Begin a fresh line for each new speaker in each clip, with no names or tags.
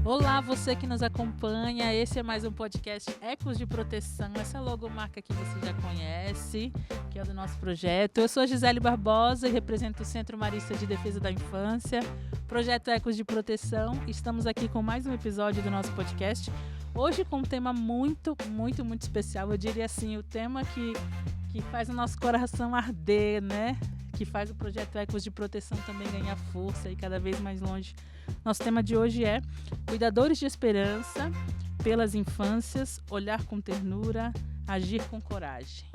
Olá, você que nos acompanha, esse é mais um podcast Ecos de Proteção, essa logomarca que você já conhece, que é do nosso projeto. Eu sou a Gisele Barbosa e represento o Centro Marista de Defesa da Infância, projeto Ecos de Proteção. Estamos aqui com mais um episódio do nosso podcast, hoje com um tema muito especial, eu diria assim, o tema que faz o nosso coração arder, né? Que faz o projeto Ecos de Proteção também ganhar força e cada vez mais longe. Nosso tema de hoje é Cuidadores de Esperança pelas Infâncias, olhar com ternura, agir com coragem.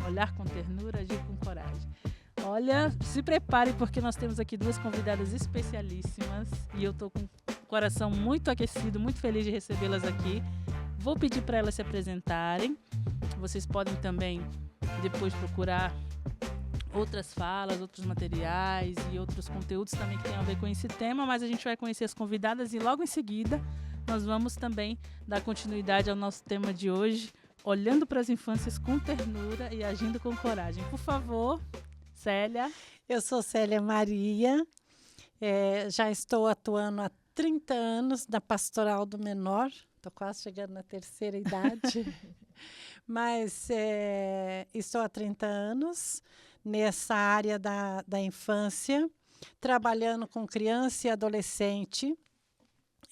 Olhar com ternura, agir com coragem. Olha, se prepare porque nós temos aqui duas convidadas especialíssimas e eu estou com o coração muito aquecido, muito feliz de recebê-las aqui. Vou pedir para elas se apresentarem. Vocês podem também depois procurar outras falas, outros materiais e outros conteúdos também que tem a ver com esse tema, mas a gente vai conhecer as convidadas e logo em seguida nós vamos também dar continuidade ao nosso tema de hoje, olhando para as infâncias com ternura e agindo com coragem. Por favor, Célia.
Eu sou Célia Maria, já estou atuando há 30 anos na Pastoral do Menor, estou quase chegando na terceira idade, mas estou há 30 anos nessa área da infância, trabalhando com criança e adolescente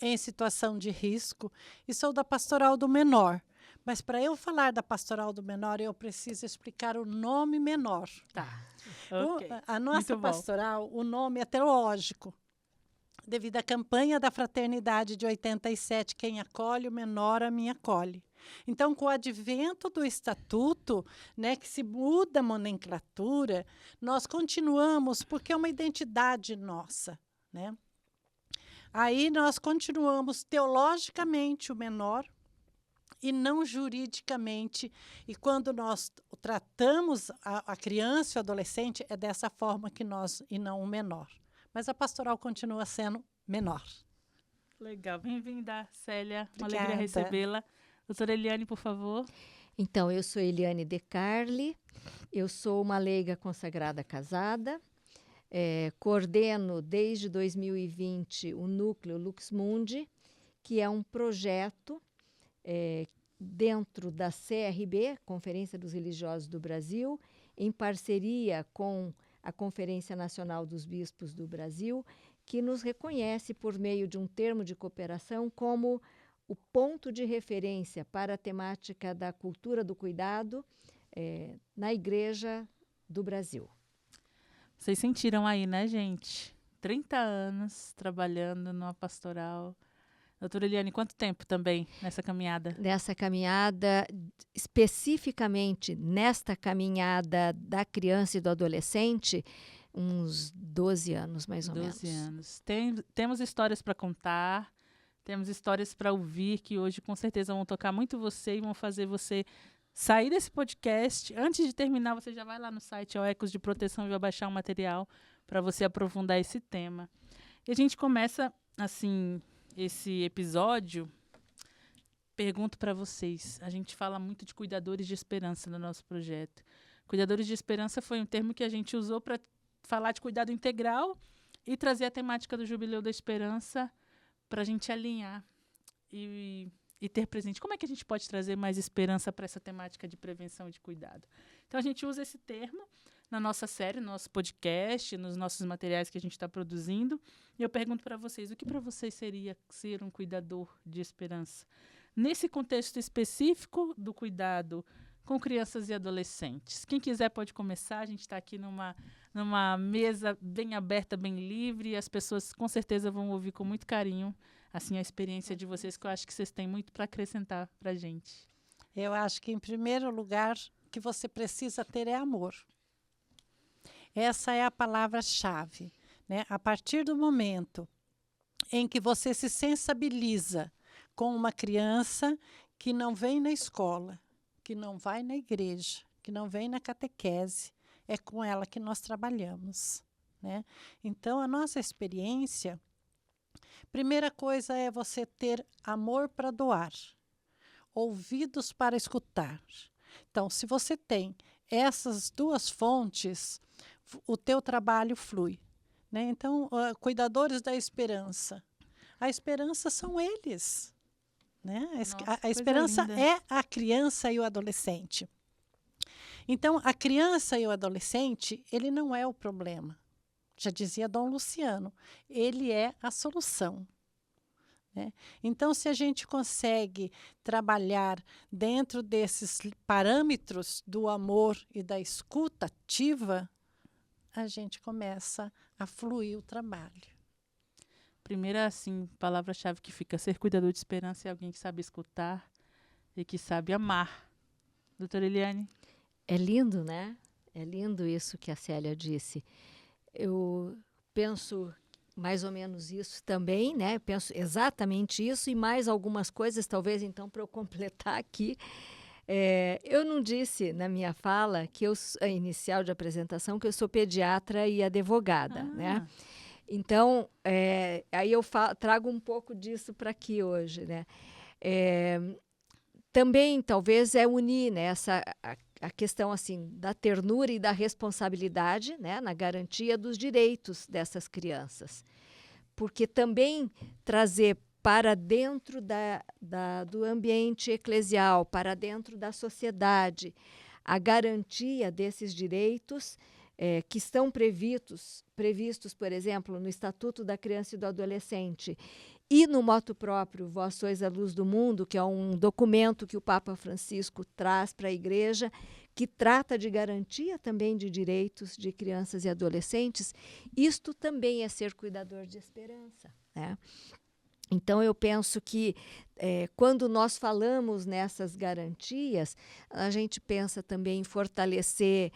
em situação de risco, e sou da Pastoral do Menor. Mas para eu falar da Pastoral do Menor, eu preciso explicar o nome menor.
Tá. Okay.
A nossa pastoral, o nome é teológico, devido à campanha da Fraternidade de 87, quem acolhe o menor, a mim acolhe. Então, com o advento do estatuto, né, que se muda a nomenclatura, nós continuamos, porque é uma identidade nossa, né? Aí nós continuamos teologicamente o menor e não juridicamente. E quando nós tratamos a criança e o adolescente, é dessa forma que nós, e não o menor. Mas a pastoral continua sendo menor.
Legal. Bem-vinda, Célia.
Obrigada.
Uma alegria recebê-la. Doutora Eliane, por favor.
Então, eu sou Eliane De Carli, eu sou uma leiga consagrada casada, coordeno desde 2020 o núcleo Lux Mundi, que é um projeto dentro da CRB, Conferência dos Religiosos do Brasil, em parceria com a Conferência Nacional dos Bispos do Brasil, que nos reconhece por meio de um termo de cooperação como o ponto de referência para a temática da cultura do cuidado na Igreja do Brasil.
Vocês sentiram aí, né, gente? 30 anos trabalhando numa pastoral. Doutora Eliane, quanto tempo também nessa caminhada?
Nessa caminhada, especificamente nesta caminhada da criança e do adolescente, uns 12 anos, mais ou menos.
12 anos. Temos histórias para contar. Temos histórias para ouvir que hoje com certeza vão tocar muito você e vão fazer você sair desse podcast. Antes de terminar, você já vai lá no site Ecos de Proteção e vai baixar um material para você aprofundar esse tema. E a gente começa, assim, esse episódio. Pergunto para vocês. A gente fala muito de cuidadores de esperança no nosso projeto. Cuidadores de esperança foi um termo que a gente usou para falar de cuidado integral e trazer a temática do Jubileu da Esperança para a gente alinhar e ter presente. Como é que a gente pode trazer mais esperança para essa temática de prevenção e de cuidado? Então, a gente usa esse termo na nossa série, no nosso podcast, nos nossos materiais que a gente está produzindo. E eu pergunto para vocês, o que para vocês seria ser um cuidador de esperança? Nesse contexto específico do cuidado com crianças e adolescentes. Quem quiser pode começar. A gente está aqui numa mesa bem aberta, bem livre, e as pessoas com certeza vão ouvir com muito carinho assim, a experiência de vocês, que eu acho que vocês têm muito para acrescentar para a gente.
Eu acho que, em primeiro lugar, o que você precisa ter é amor. Essa é a palavra-chave, né? A partir do momento em que você se sensibiliza com uma criança que não vem na escola, que não vai na igreja, que não vem na catequese, é com ela que nós trabalhamos, né? Então, a nossa experiência, primeira coisa é você ter amor para doar, ouvidos para escutar. Então, se você tem essas duas fontes, o teu trabalho flui, né? Então, cuidadores da esperança, A esperança são eles. Né?
Nossa,
A esperança
linda.
é a criança e o adolescente. Então, a criança e o adolescente, ele não é o problema. Já dizia Dom Luciano, ele é a solução. Né? Então, se a gente consegue trabalhar dentro desses parâmetros do amor e da escuta ativa, a gente começa a fluir o trabalho.
Primeira, assim, palavra-chave que fica: ser cuidador de esperança é alguém que sabe escutar e que sabe amar. Doutora Eliane?
É lindo, né? É lindo isso que a Célia disse. Eu penso mais ou menos isso também, né? Penso exatamente isso e mais algumas coisas, talvez, então, para eu completar aqui. Eu não disse na minha fala, inicial de apresentação, que eu sou pediatra e advogada, né? Então, aí eu trago um pouco disso para aqui hoje, né? Também, talvez, unir, né, a questão assim da ternura e da responsabilidade, né, na garantia dos direitos dessas crianças. Porque também trazer para dentro do ambiente eclesial, para dentro da sociedade, a garantia desses direitos que estão previstos, por exemplo, no Estatuto da Criança e do Adolescente e no motu próprio Vós sois a luz do mundo, que é um documento que o Papa Francisco traz para a Igreja, que trata de garantia também de direitos de crianças e adolescentes. Isto também é ser cuidador de esperança, né? Então, eu penso que quando nós falamos nessas garantias, a gente pensa também em fortalecer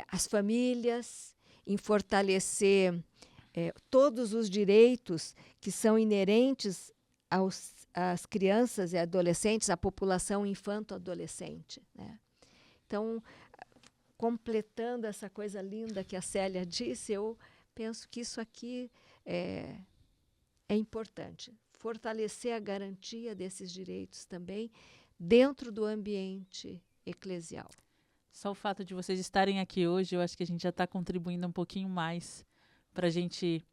as famílias, em fortalecer todos os direitos que são inerentes às crianças e adolescentes, à população infanto-adolescente, né? Então, completando essa coisa linda que a Célia disse, eu penso que isso aqui é importante. Fortalecer a garantia desses direitos também dentro do ambiente eclesial.
Só o fato de vocês estarem aqui hoje, eu acho que a gente já está contribuindo um pouquinho mais para a gente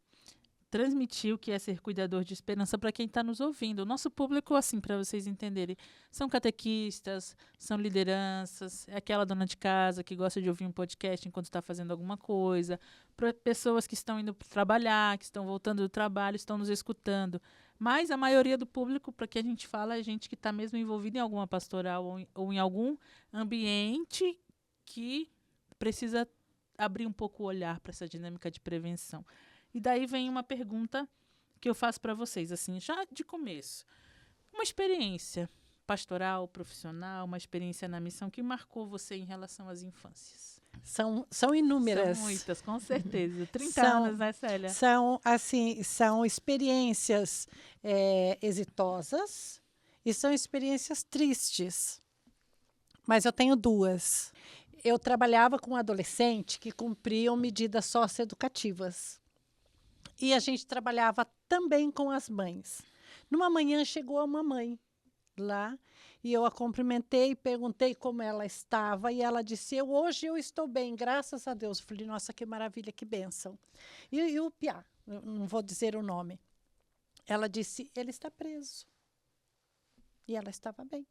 transmitir o que é ser cuidador de esperança para quem está nos ouvindo. O nosso público, assim, para vocês entenderem, são catequistas, são lideranças, é aquela dona de casa que gosta de ouvir um podcast enquanto está fazendo alguma coisa, para pessoas que estão indo trabalhar, que estão voltando do trabalho, estão nos escutando. Mas a maioria do público, para que a gente fala, é gente que está mesmo envolvida em alguma pastoral ou em algum ambiente que precisa abrir um pouco o olhar para essa dinâmica de prevenção. E daí vem uma pergunta que eu faço para vocês, assim, já de começo. Uma experiência pastoral, profissional, uma experiência na missão que marcou você em relação às infâncias?
São inúmeras.
São muitas, com certeza. 30
São,
anos, né, Célia?
São experiências exitosas e são experiências tristes. Mas eu tenho duas. Eu trabalhava com adolescentes que cumpriam medidas socioeducativas. E a gente trabalhava também com as mães. Numa manhã chegou uma mãe lá e eu a cumprimentei, perguntei como ela estava e ela disse: hoje eu estou bem, graças a Deus. Eu falei: nossa, que maravilha, que bênção. E o Piá, eu não vou dizer o nome, ela disse: ele está preso. E ela estava bem.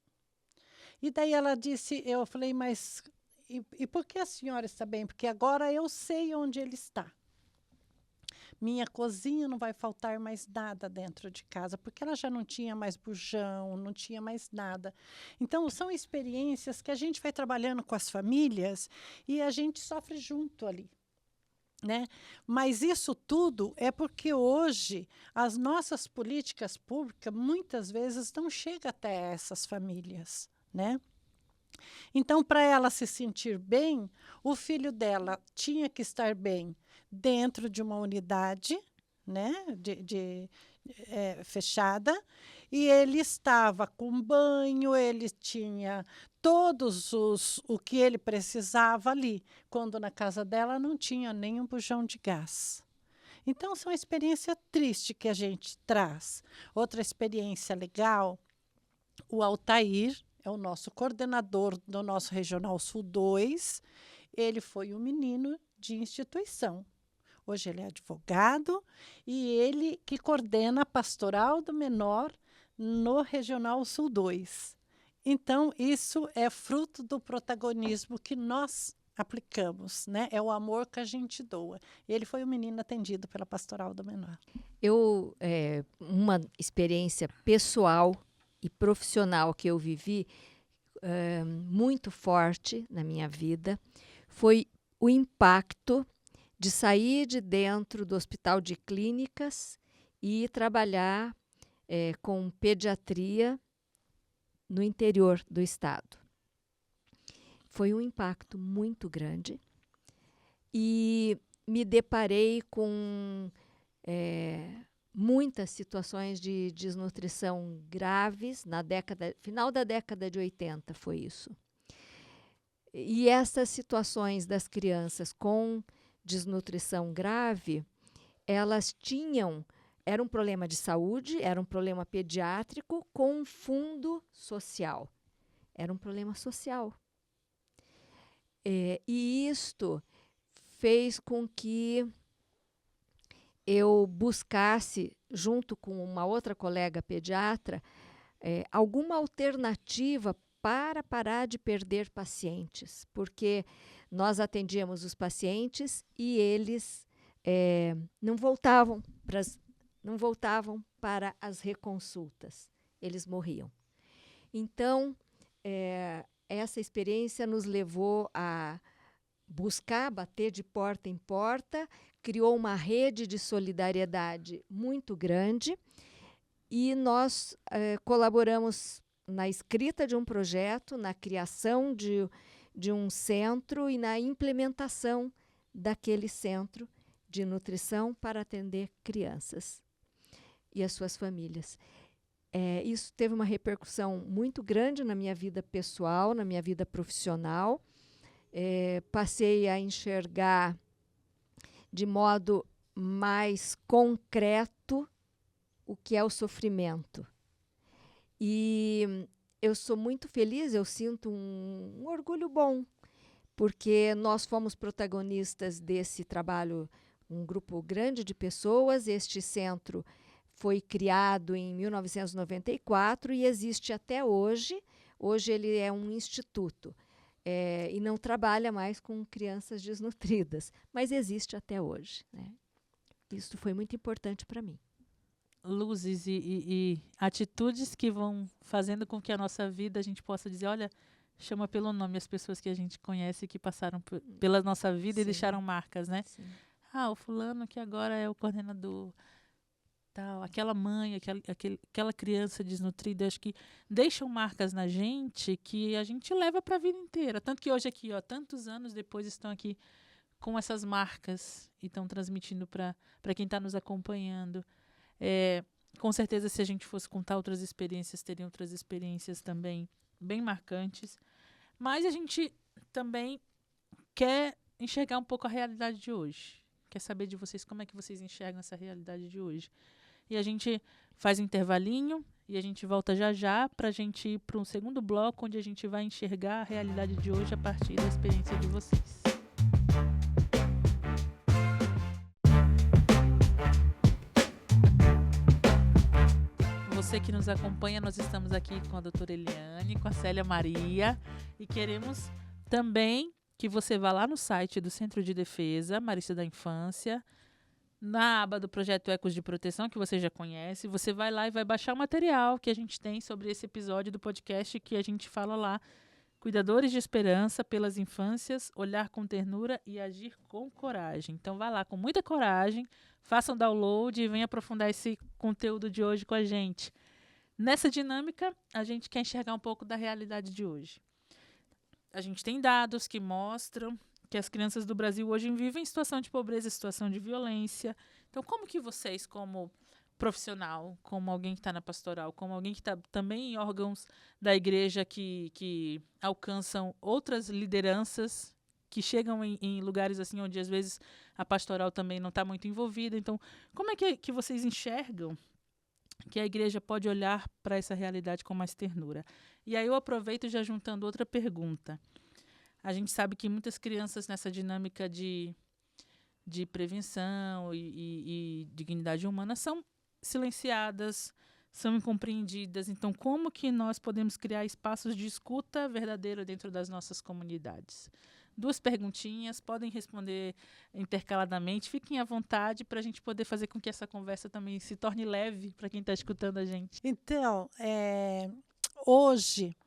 E daí ela disse, eu falei: mas e por que a senhora está bem? Porque agora eu sei onde ele está. Minha cozinha não vai faltar mais nada dentro de casa, porque ela já não tinha mais bujão, não tinha mais nada. Então, são experiências que a gente vai trabalhando com as famílias e a gente sofre junto ali, né? Mas isso tudo é porque hoje as nossas políticas públicas muitas vezes não chegam até essas famílias, né? Então, para ela se sentir bem, o filho dela tinha que estar bem dentro de uma unidade, né, fechada, e ele estava com banho, ele tinha o que ele precisava ali, quando na casa dela não tinha nenhum bujão de gás. Então, são experiências tristes que a gente traz. Outra experiência legal, o Altair, é o nosso coordenador do nosso Regional Sul 2, ele foi um menino de instituição. Hoje ele é advogado e ele que coordena a Pastoral do Menor no Regional Sul 2. Então, isso é fruto do protagonismo que nós aplicamos, né? É o amor que a gente doa. Ele foi um menino atendido pela Pastoral do Menor.
Uma experiência pessoal e profissional que eu vivi muito forte na minha vida foi o impacto de sair de dentro do Hospital de Clínicas e ir trabalhar com pediatria no interior do estado. Foi um impacto muito grande e me deparei com muitas situações de desnutrição graves final da década de 80 foi isso. E essas situações das crianças com desnutrição grave, elas era um problema de saúde, era um problema pediátrico com um fundo social. Era um problema social. E isto fez com que eu buscasse, junto com uma outra colega pediatra, alguma alternativa para parar de perder pacientes, porque nós atendíamos os pacientes e eles não voltavam para as reconsultas, eles morriam. Então, essa experiência nos levou a buscar, bater de porta em porta, criou uma rede de solidariedade muito grande e nós colaboramos na escrita de um projeto, na criação de um centro e na implementação daquele centro de nutrição para atender crianças e as suas famílias. Isso teve uma repercussão muito grande na minha vida pessoal, na minha vida profissional. Passei a enxergar de modo mais concreto o que é o sofrimento. E eu sou muito feliz, eu sinto um orgulho bom, porque nós fomos protagonistas desse trabalho, um grupo grande de pessoas. Este centro foi criado em 1994 e existe até hoje. Hoje ele é um instituto e não trabalha mais com crianças desnutridas, mas existe até hoje, né? Isso foi muito importante para mim.
Luzes e atitudes que vão fazendo com que a nossa vida, a gente possa dizer, olha, chama pelo nome as pessoas que a gente conhece, que passaram pela nossa vida. Sim. E deixaram marcas, né? Sim. O fulano que agora é o coordenador, tal, aquela mãe, aquela criança desnutrida, acho que deixam marcas na gente que a gente leva para a vida inteira. Tanto que hoje aqui, tantos anos depois, estão aqui com essas marcas e estão transmitindo para quem está nos acompanhando. Com certeza, se a gente fosse contar outras experiências, teriam outras experiências também bem marcantes. Mas a gente também quer enxergar um pouco a realidade de hoje. Quer saber de vocês como é que vocês enxergam essa realidade de hoje. E a gente faz um intervalinho e a gente volta já para a gente ir para um segundo bloco, onde a gente vai enxergar a realidade de hoje a partir da experiência de vocês. Você que nos acompanha, nós estamos aqui com a doutora Eliane, com a Célia Maria, e queremos também que você vá lá no site do Centro de Defesa Marista da Infância, na aba do Projeto Ecos de Proteção, que você já conhece. Você vai lá e vai baixar o material que a gente tem sobre esse episódio do podcast, que a gente fala lá, Cuidadores de Esperança pelas Infâncias, Olhar com Ternura e Agir com Coragem. Então vai lá com muita coragem, faça um download e venha aprofundar esse conteúdo de hoje com a gente. Nessa dinâmica, a gente quer enxergar um pouco da realidade de hoje. A gente tem dados que mostram que as crianças do Brasil hoje vivem em situação de pobreza, situação de violência. Então, como que vocês, como profissional, como alguém que está na pastoral, como alguém que está também em órgãos da igreja que alcançam outras lideranças, que chegam em lugares assim onde às vezes a pastoral também não está muito envolvida. Então, como é que vocês enxergam que a igreja pode olhar para essa realidade com mais ternura? E aí eu aproveito já juntando outra pergunta. A gente sabe que muitas crianças nessa dinâmica de de prevenção e dignidade humana são silenciadas, são incompreendidas. Então, como que nós podemos criar espaços de escuta verdadeira dentro das nossas comunidades? 2 perguntinhas, podem responder intercaladamente, fiquem à vontade para a gente poder fazer com que essa conversa também se torne leve para quem está escutando a gente.
Então, hoje,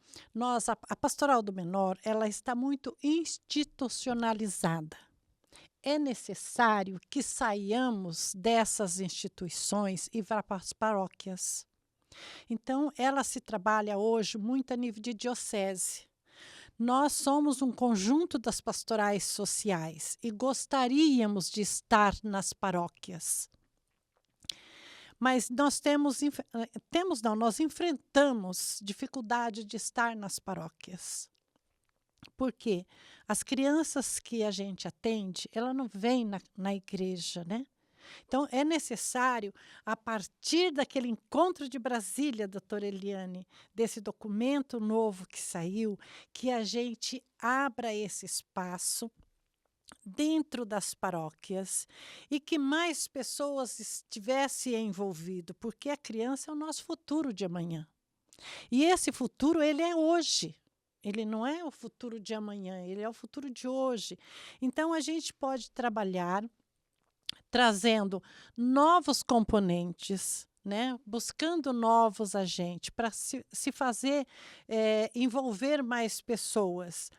a Pastoral do Menor, ela está muito institucionalizada. É necessário que saiamos dessas instituições e vá para as paróquias. Então, ela se trabalha hoje muito a nível de diocese. Nós somos um conjunto das pastorais sociais e gostaríamos de estar nas paróquias. Mas nós nós enfrentamos dificuldade de estar nas paróquias. Por quê? As crianças que a gente atende, ela não vem na igreja, né? Então, é necessário, a partir daquele encontro de Brasília, doutora Eliane, desse documento novo que saiu, que a gente abra esse espaço dentro das paróquias e que mais pessoas estivessem envolvidas, porque a criança é o nosso futuro de amanhã. E esse futuro, ele é hoje. Ele não é o futuro de amanhã, ele é o futuro de hoje. Então, a gente pode trabalhar trazendo novos componentes, né? Buscando novos agentes para se fazer envolver mais pessoas.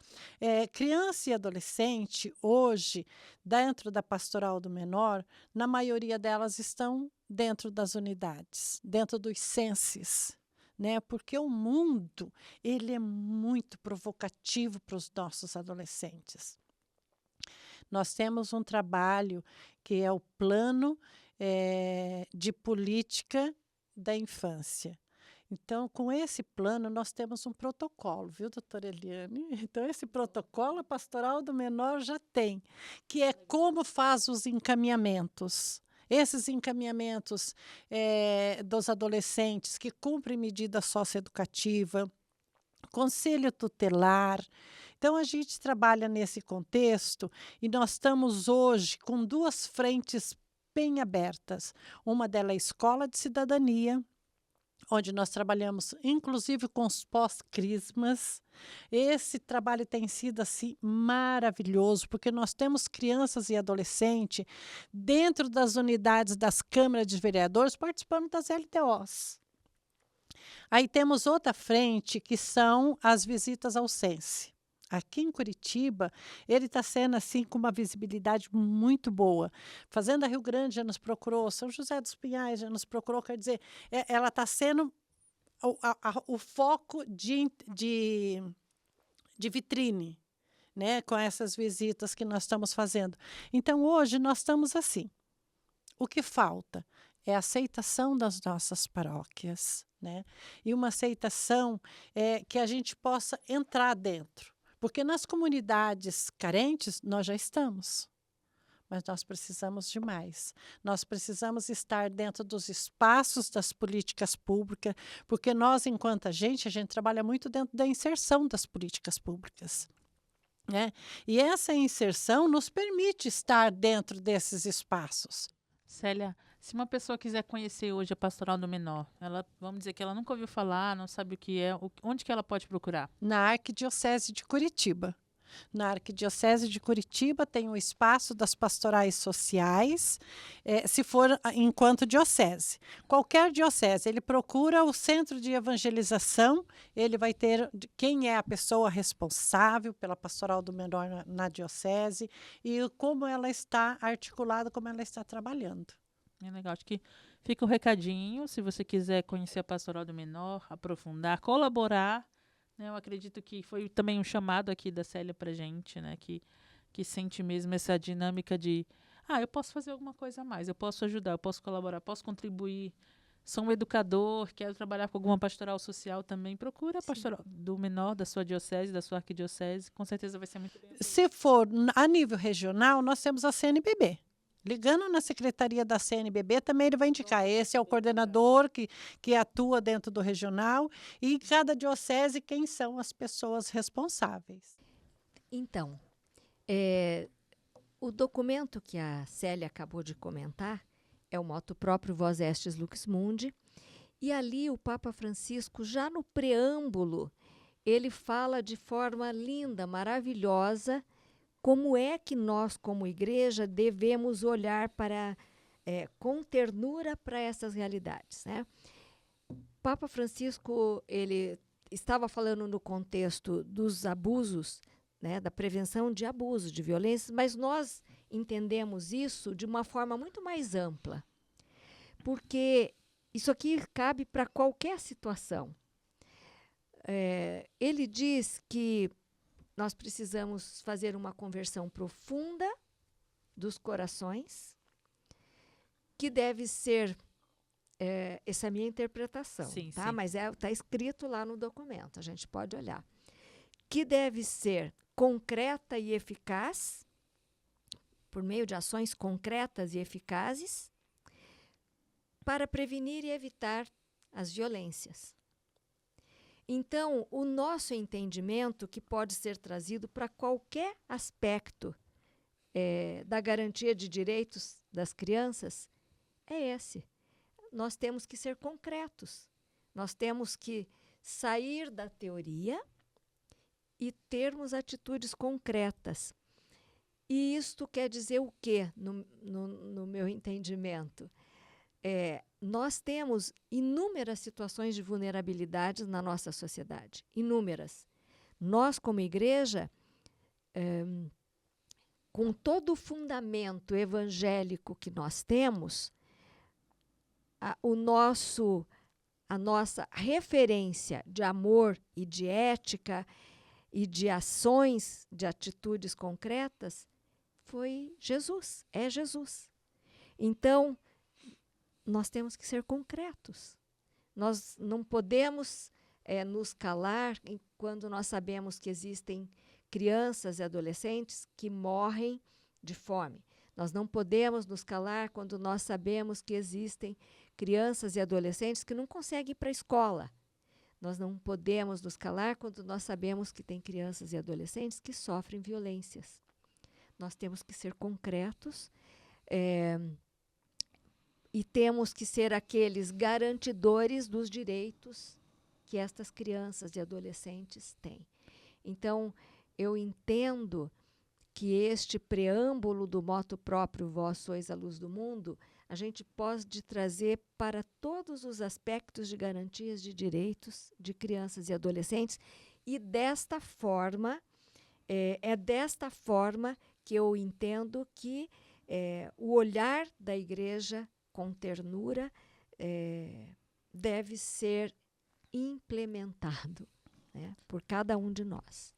Criança e adolescente, hoje, dentro da Pastoral do Menor, na maioria delas estão dentro das unidades, dentro dos censos. Né? Porque o mundo ele é muito provocativo para os nossos adolescentes. Nós temos um trabalho que é o Plano de Política da Infância. Então, com esse plano, nós temos um protocolo, viu, doutora Eliane? Então, esse protocolo a Pastoral do Menor já tem, que é como faz os encaminhamentos. Esses encaminhamentos dos adolescentes que cumprem medida socioeducativa, conselho tutelar. Então, a gente trabalha nesse contexto e nós estamos hoje com 2 frentes bem abertas. Uma delas é a Escola de Cidadania, onde nós trabalhamos, inclusive, com os pós-crismas. Esse trabalho tem sido, assim, maravilhoso, porque nós temos crianças e adolescentes dentro das unidades das câmaras de vereadores participando das LTOs. Aí temos outra frente, que são as visitas ao Cense. Aqui em Curitiba, ele está sendo assim com uma visibilidade muito boa. Fazenda Rio Grande já nos procurou, São José dos Pinhais já nos procurou, quer dizer, ela está sendo o foco de vitrine, né, com essas visitas que nós estamos fazendo. Então, hoje, nós estamos assim. O que falta é a aceitação das nossas paróquias, né? E uma aceitação que a gente possa entrar dentro. Porque nas comunidades carentes, nós já estamos. Mas nós precisamos de mais. Nós precisamos estar dentro dos espaços das políticas públicas, porque nós, enquanto a gente trabalha muito dentro da inserção das políticas públicas. Né? E essa inserção nos permite estar dentro desses espaços.
Célia, se uma pessoa quiser conhecer hoje a Pastoral do Menor, vamos dizer que ela nunca ouviu falar, não sabe o que é, onde que ela pode procurar?
Na Arquidiocese de Curitiba. Na Arquidiocese de Curitiba tem o espaço das pastorais sociais, se for enquanto diocese. Qualquer diocese, ele procura o centro de evangelização, ele vai ter quem é a pessoa responsável pela Pastoral do Menor na diocese e como ela está articulada, como ela está trabalhando.
É legal, acho que fica o recadinho, se você quiser conhecer a Pastoral do Menor, aprofundar, colaborar, né? Eu acredito que foi também um chamado aqui da Célia para a gente, né? Que sente mesmo essa dinâmica de, eu posso fazer alguma coisa a mais, eu posso ajudar, eu posso colaborar, posso contribuir, sou um educador, quero trabalhar com alguma pastoral social também, procura a Pastoral do Menor da sua diocese, da sua arquidiocese, com certeza vai ser muito bem.
Se for a nível regional, nós temos a CNBB. Ligando na secretaria da CNBB, também ele vai indicar. Esse é o coordenador que atua dentro do regional e em cada diocese quem são as pessoas responsáveis.
Então, O documento que a Célia acabou de comentar é o motu próprio Vós Estes Lux Mundi, e ali o Papa Francisco, já no preâmbulo, ele fala de forma linda, maravilhosa, como é que nós, como igreja, devemos olhar com ternura para essas realidades, né? Papa Francisco, ele estava falando no contexto dos abusos, né, da prevenção de abusos, de violências, mas nós entendemos isso de uma forma muito mais ampla, porque isso aqui cabe para qualquer situação. Ele diz que nós precisamos fazer uma conversão profunda dos corações, que deve ser, essa é a minha interpretação,
Sim,
tá?
sim.
Mas está escrito lá no documento, a gente pode olhar. Que deve ser concreta e eficaz, por meio de ações concretas e eficazes, para prevenir e evitar as violências. Então, o nosso entendimento, que pode ser trazido para qualquer aspecto da garantia de direitos das crianças, é esse. Nós temos que ser concretos. Nós temos que sair da teoria e termos atitudes concretas. E isto quer dizer o quê, no meu entendimento? Nós temos inúmeras situações de vulnerabilidade na nossa sociedade. Inúmeras. Nós, como igreja, com todo o fundamento evangélico que nós temos, a nossa referência de amor e de ética e de ações, de atitudes concretas, foi Jesus, é Jesus. Então, nós temos que ser concretos. Nós não podemos nos calar quando nós sabemos que existem crianças e adolescentes que morrem de fome. Nós não podemos nos calar quando nós sabemos que existem crianças e adolescentes que não conseguem ir para a escola. Nós não podemos nos calar quando nós sabemos que tem crianças e adolescentes que sofrem violências. Nós temos que ser concretos e temos que ser aqueles garantidores dos direitos que estas crianças e adolescentes têm. Então, eu entendo que este preâmbulo do motu próprio Vós sois a luz do mundo, a gente pode trazer para todos os aspectos de garantias de direitos de crianças e adolescentes, e desta forma, desta forma que eu entendo que o olhar da igreja com ternura deve ser implementado, né, por cada um de nós.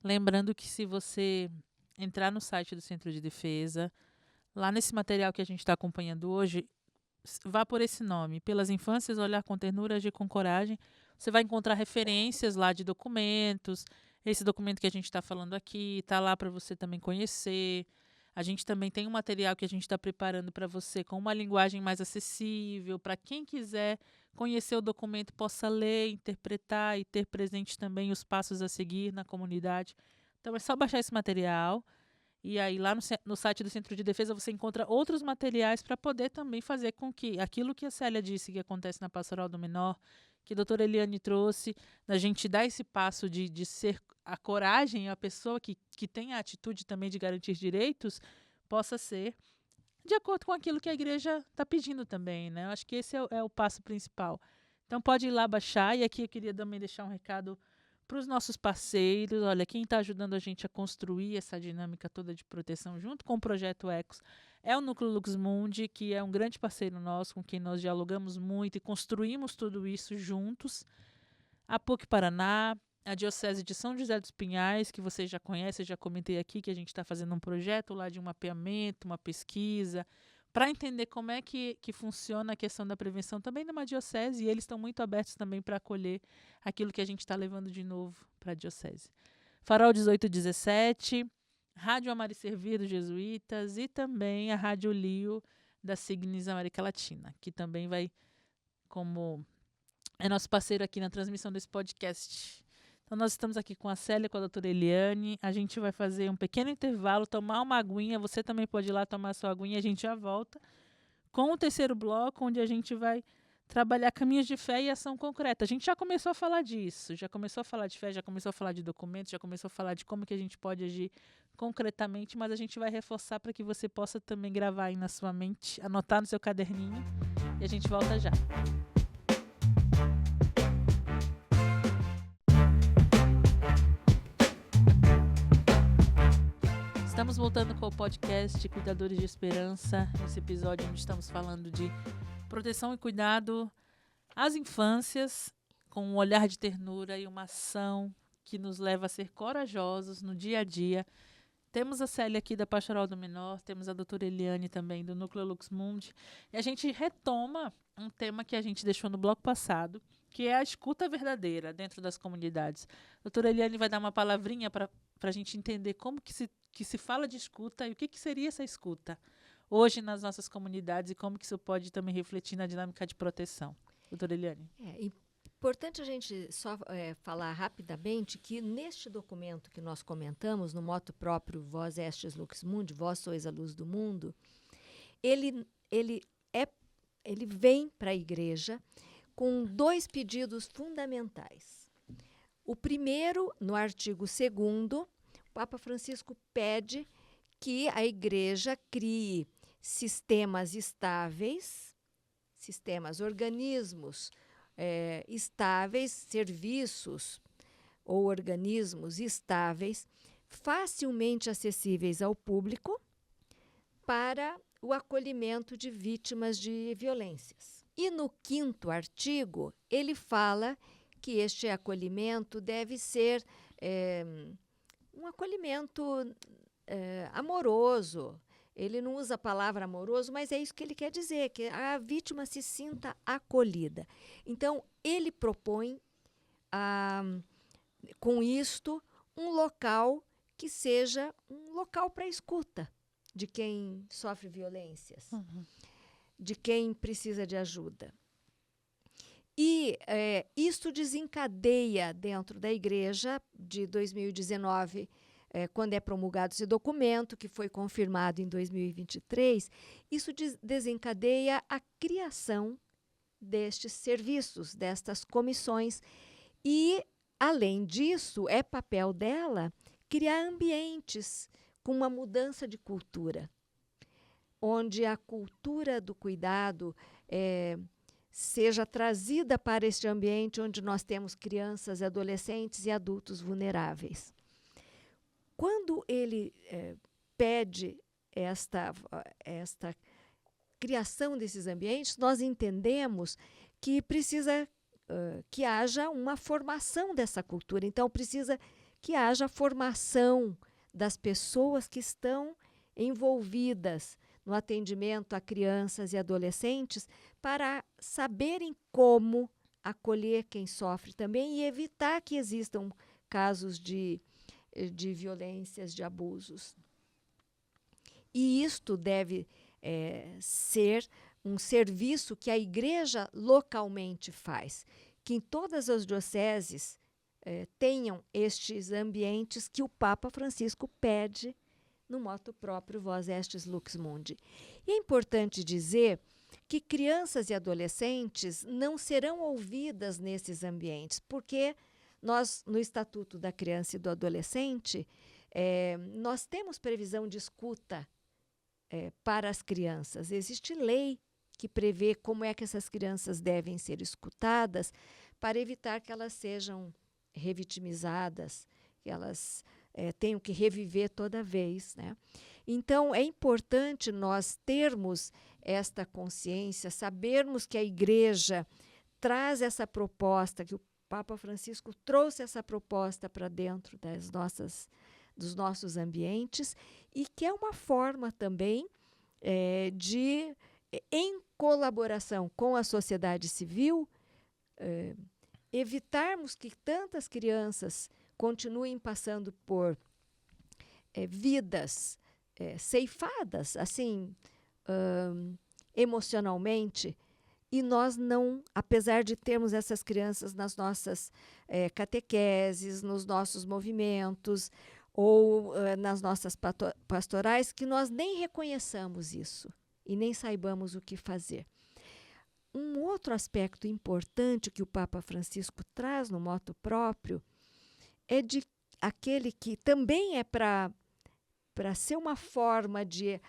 Lembrando que se você entrar no site do Centro de Defesa, lá nesse material que a gente está acompanhando hoje, vá por esse nome, Pelas Infâncias, Olhar com Ternura, Agir com Coragem. Você vai encontrar referências lá de documentos. Esse documento que a gente está falando aqui está lá para você também conhecer. A gente também tem um material que a gente está preparando para você com uma linguagem mais acessível, para quem quiser conhecer o documento, possa ler, interpretar e ter presente também os passos a seguir na comunidade. Então, é só baixar esse material. E aí, lá no site do Centro de Defesa, você encontra outros materiais para poder também fazer com que aquilo que a Célia disse que acontece na Pastoral do Menor, que a doutora Eliane trouxe, da gente dar esse passo de ser a coragem, a pessoa que tem a atitude também de garantir direitos, possa ser de acordo com aquilo que a igreja está pedindo também, né? Eu acho que esse é o passo principal. Então, pode ir lá baixar. E aqui eu queria também deixar um recado para os nossos parceiros. Olha, quem está ajudando a gente a construir essa dinâmica toda de proteção junto com o Projeto Ecos é o Núcleo Lux Mundi, que é um grande parceiro nosso, com quem nós dialogamos muito e construímos tudo isso juntos. A PUC Paraná, a Diocese de São José dos Pinhais, que vocês já conhecem, já comentei aqui que a gente está fazendo um projeto lá de um mapeamento, uma pesquisa, para entender como é que funciona a questão da prevenção também numa diocese, e eles estão muito abertos também para acolher aquilo que a gente está levando de novo para a diocese. Farol 1817, Rádio Amar e Servir dos Jesuítas e também a Rádio Lio da Signis América Latina, que também vai como é nosso parceiro aqui na transmissão desse podcast. Então, nós estamos aqui com a Célia e com a doutora Eliane. A gente vai fazer um pequeno intervalo, tomar uma aguinha. Você também pode ir lá tomar sua aguinha. A gente já volta com o terceiro bloco, onde a gente vai trabalhar caminhos de fé e ação concreta. A gente já começou a falar disso, já começou a falar de fé, já começou a falar de documentos, já começou a falar de como que a gente pode agir concretamente, mas a gente vai reforçar para que você possa também gravar aí na sua mente, anotar no seu caderninho, e a gente volta já. Estamos voltando com o podcast Cuidadores de Esperança, nesse episódio onde estamos falando de proteção e cuidado às infâncias, com um olhar de ternura e uma ação que nos leva a ser corajosos no dia a dia. Temos a Célia aqui da Pastoral do Menor, temos a doutora Eliane também do Núcleo Lux Mundi, e a gente retoma um tema que a gente deixou no bloco passado, que é a escuta verdadeira dentro das comunidades. A doutora Eliane vai dar uma palavrinha para a gente entender como que se fala de escuta e o que seria essa escuta hoje nas nossas comunidades e como que isso pode também refletir na dinâmica de proteção. Doutora Eliane.
É importante a gente só falar rapidamente que neste documento que nós comentamos, no moto próprio Vós Estes Lux Mundi, Vós Sois a Luz do Mundo, ele vem para a igreja com 2 pedidos fundamentais. O primeiro, no artigo 2º, o Papa Francisco pede que a igreja crie sistemas estáveis, organismos estáveis, serviços ou organismos estáveis, facilmente acessíveis ao público para o acolhimento de vítimas de violências. E no 5º artigo, ele fala que este acolhimento deve ser um acolhimento amoroso. Ele não usa a palavra amoroso, mas é isso que ele quer dizer, que a vítima se sinta acolhida. Então, ele propõe, com isto, um local que seja um local para escuta de quem sofre violências, de quem precisa de ajuda. E isto desencadeia dentro da igreja, de 2019, quando é promulgado esse documento, que foi confirmado em 2023, isso desencadeia a criação destes serviços, destas comissões. E, além disso, é papel dela criar ambientes com uma mudança de cultura, onde a cultura do cuidado seja trazida para este ambiente onde nós temos crianças, adolescentes e adultos vulneráveis. Quando ele pede esta criação desses ambientes, nós entendemos que precisa que haja uma formação dessa cultura. Então, precisa que haja formação das pessoas que estão envolvidas no atendimento a crianças e adolescentes para saberem como acolher quem sofre também e evitar que existam casos de violências, de abusos. E isto deve ser um serviço que a igreja localmente faz, que em todas as dioceses tenham estes ambientes que o Papa Francisco pede no moto próprio Vós Estes Lux Mundi. E é importante dizer que crianças e adolescentes não serão ouvidas nesses ambientes, porque nós, no Estatuto da Criança e do Adolescente, nós temos previsão de escuta para as crianças. Existe lei que prevê como é que essas crianças devem ser escutadas para evitar que elas sejam revitimizadas, que elas tenham que reviver toda vez, né? Então, é importante nós termos esta consciência, sabermos que a igreja traz essa proposta, que o Papa Francisco trouxe essa proposta para dentro dos nossos ambientes e que é uma forma também de, em colaboração com a sociedade civil, evitarmos que tantas crianças continuem passando por vidas ceifadas, assim, emocionalmente, E nós não, apesar de termos essas crianças nas nossas catequeses, nos nossos movimentos ou nas nossas pastorais, que nós nem reconheçamos isso e nem saibamos o que fazer. Um outro aspecto importante que o Papa Francisco traz no motu próprio é de aquele que também é para ser uma forma de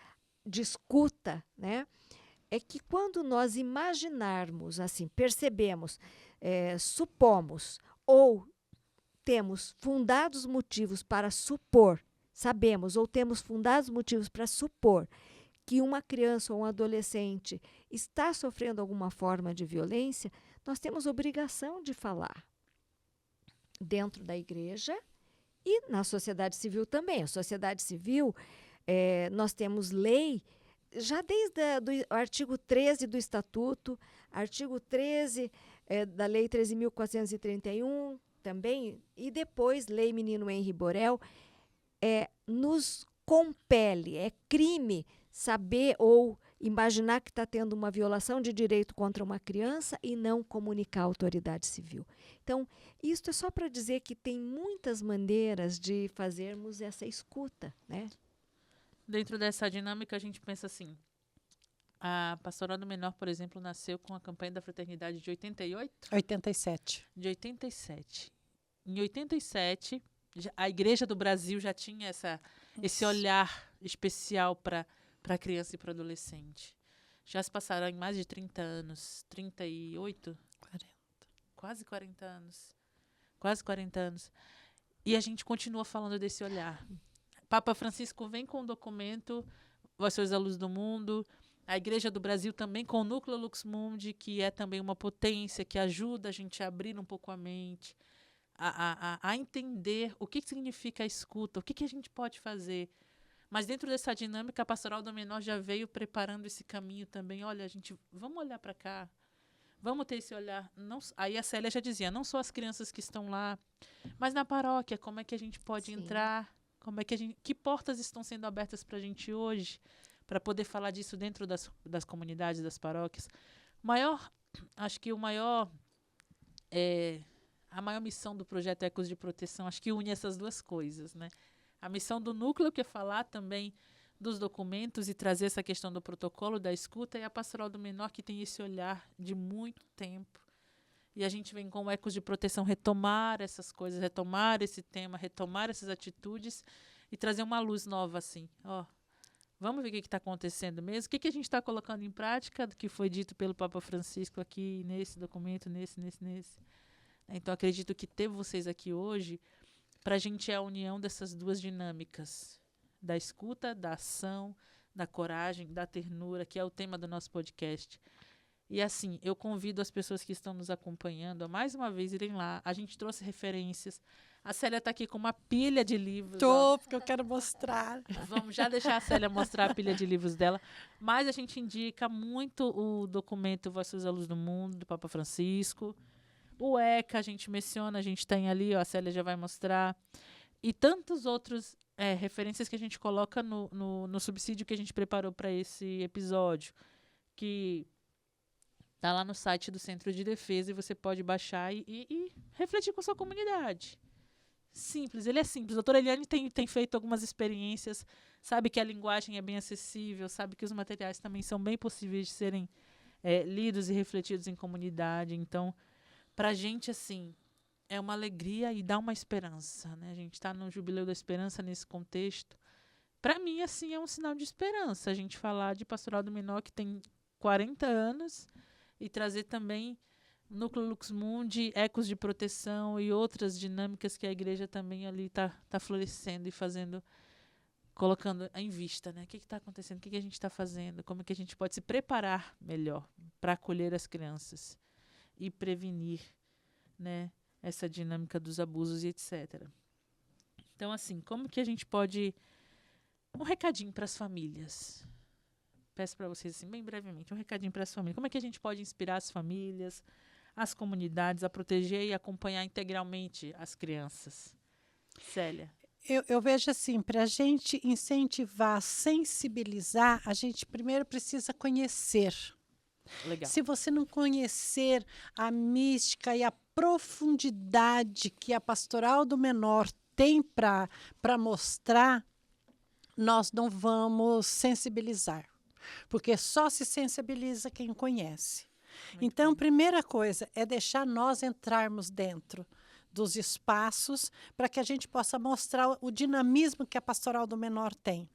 escuta, né? É que quando nós imaginarmos, assim, percebemos, supomos ou temos fundados motivos para supor, sabemos ou temos fundados motivos para supor que uma criança ou um adolescente está sofrendo alguma forma de violência, nós temos obrigação de falar dentro da igreja e na sociedade civil também. A sociedade civil, nós temos lei, já desde o artigo 13 do Estatuto, artigo 13 da Lei 13.431 também, e depois Lei Menino Henri Borel, nos compele, é crime saber ou imaginar que está tendo uma violação de direito contra uma criança e não comunicar à autoridade civil. Então, isso é só para dizer que tem muitas maneiras de fazermos essa escuta, né?
Dentro dessa dinâmica, a gente pensa assim, a Pastoral do Menor, por exemplo, nasceu com a campanha da Fraternidade de 88?
87.
De 87. Em 87, a Igreja do Brasil já tinha esse olhar especial para criança e para adolescente. Já se passaram em mais de 30 anos, 38?
40.
Quase 40 anos. Quase 40 anos. E a gente continua falando desse olhar. Papa Francisco vem com um documento, Vós sois a luz do mundo. A Igreja do Brasil também com o Núcleo Lux Mundi, que é também uma potência que ajuda a gente a abrir um pouco a mente, a entender o que significa a escuta, o que a gente pode fazer. Mas dentro dessa dinâmica, a Pastoral do Menor já veio preparando esse caminho também. Olha, vamos olhar para cá, vamos ter esse olhar. Não, aí a Célia já dizia, não só as crianças que estão lá, mas na paróquia, como é que a gente pode entrar, que portas estão sendo abertas para a gente hoje, para poder falar disso dentro das comunidades, das paróquias. Acho que a maior missão do projeto Ecos de Proteção, acho que une essas duas coisas, né? A missão do núcleo, que é falar também dos documentos e trazer essa questão do protocolo, da escuta, e a Pastoral do Menor, que tem esse olhar de muito tempo. E a gente vem com o Ecos de Proteção retomar essas coisas, retomar esse tema, retomar essas atitudes e trazer uma luz nova, assim. Vamos ver o que está acontecendo mesmo, o que a gente está colocando em prática do que foi dito pelo Papa Francisco aqui nesse documento, nesse. Então, acredito que ter vocês aqui hoje, para a gente é a união dessas duas dinâmicas, da escuta, da ação, da coragem, da ternura, que é o tema do nosso podcast. E assim, eu convido as pessoas que estão nos acompanhando a mais uma vez irem lá. A gente trouxe referências. A Célia está aqui com uma pilha de livros.
Porque eu quero mostrar.
Vamos já deixar a Célia mostrar a pilha de livros dela. Mas a gente indica muito o documento Vós sois a luz do mundo, do Papa Francisco. O ECA, a gente menciona, a gente tem ali, a Célia já vai mostrar. E tantos outros referências que a gente coloca no subsídio que a gente preparou para esse episódio, que está lá no site do Centro de Defesa e você pode baixar e refletir com a sua comunidade. Simples, ele é simples. A doutora Eliane tem feito algumas experiências, sabe que a linguagem é bem acessível, sabe que os materiais também são bem possíveis de serem lidos e refletidos em comunidade. Então, para a gente, assim, é uma alegria e dá uma esperança, né? A gente está no Jubileu da Esperança nesse contexto. Para mim, assim, é um sinal de esperança a gente falar de Pastoral do Menor, que tem 40 anos, e trazer também Núcleo Lux Mundi, Ecos de Proteção e outras dinâmicas que a igreja também ali está florescendo e fazendo, colocando em vista, né? O que está acontecendo, o que a gente está fazendo, como é que a gente pode se preparar melhor para acolher as crianças e prevenir, né, essa dinâmica dos abusos e etc. Então, assim, como que a gente pode... Um recadinho para as famílias. Peço para vocês, assim, bem brevemente, um recadinho para as famílias. Como é que a gente pode inspirar as famílias, as comunidades a proteger e acompanhar integralmente as crianças? Célia.
Eu vejo assim, para a gente incentivar, sensibilizar, a gente primeiro precisa conhecer.
Legal.
Se você não conhecer a mística e a profundidade que a pastoral do menor tem para mostrar, nós não vamos sensibilizar, porque só se sensibiliza quem conhece. Então, primeira coisa é deixar nós entrarmos dentro dos espaços para que a gente possa mostrar o dinamismo que a pastoral do menor tem.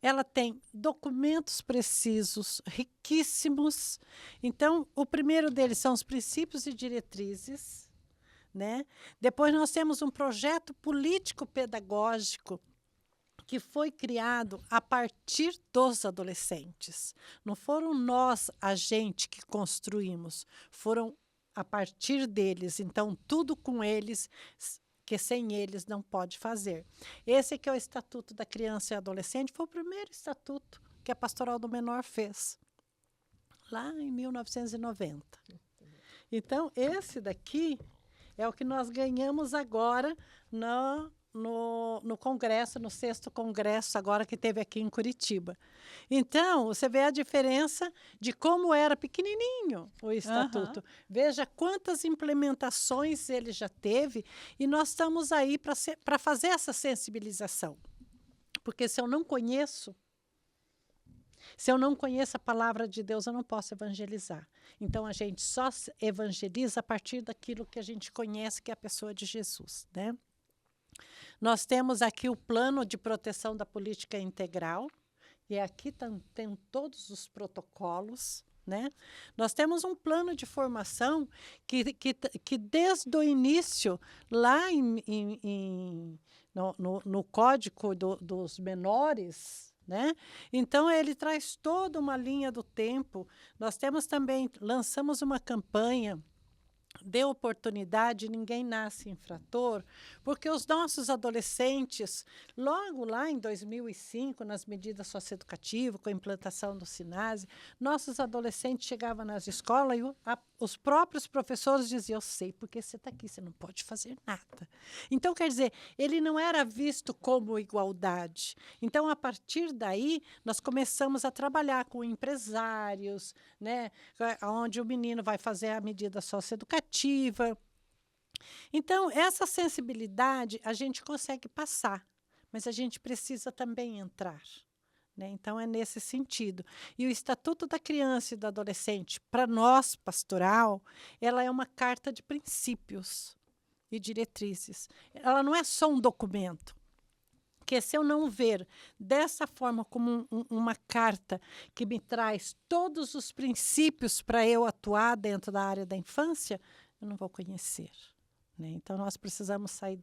Ela tem documentos precisos, riquíssimos. Então, o primeiro deles são os princípios e diretrizes, né? Depois nós temos um projeto político-pedagógico que foi criado a partir dos adolescentes. Não foram nós, a gente, que construímos, foram a partir deles. Então, tudo com eles, que sem eles não pode fazer. Esse que é o Estatuto da Criança e Adolescente, foi o primeiro estatuto que a Pastoral do Menor fez, lá em 1990. Então, esse daqui é o que nós ganhamos agora no Congresso, no 6º Congresso, agora que teve aqui em Curitiba. Então, você vê a diferença de como era pequenininho o Estatuto. Veja quantas implementações ele já teve e nós estamos aí para fazer essa sensibilização. Porque se eu não conheço a palavra de Deus, eu não posso evangelizar. Então, a gente só evangeliza a partir daquilo que a gente conhece, que é a pessoa de Jesus, né? Nós temos aqui o plano de proteção da política integral, e aqui tem todos os protocolos, né? Nós temos um plano de formação que desde o início, lá no Código dos Menores, né? Então, ele traz toda uma linha do tempo. Nós temos também, lançamos uma campanha, Dê oportunidade, ninguém nasce infrator, porque os nossos adolescentes, logo lá em 2005, nas medidas socioeducativas, com a implantação do SINASE, nossos adolescentes chegavam nas escolas e os próprios professores diziam, eu sei, porque você está aqui, você não pode fazer nada. Então, quer dizer, ele não era visto como igualdade. Então, a partir daí, nós começamos a trabalhar com empresários, né, onde o menino vai fazer a medida socioeducativa. Então, essa sensibilidade a gente consegue passar, mas a gente precisa também entrar, né? Então, é nesse sentido. E o Estatuto da Criança e do Adolescente, para nós, pastoral, ela é uma carta de princípios e diretrizes. Ela não é só um documento, que se eu não ver dessa forma como uma carta que me traz todos os princípios para eu atuar dentro da área da infância, eu não vou conhecer, né? Então, nós precisamos sair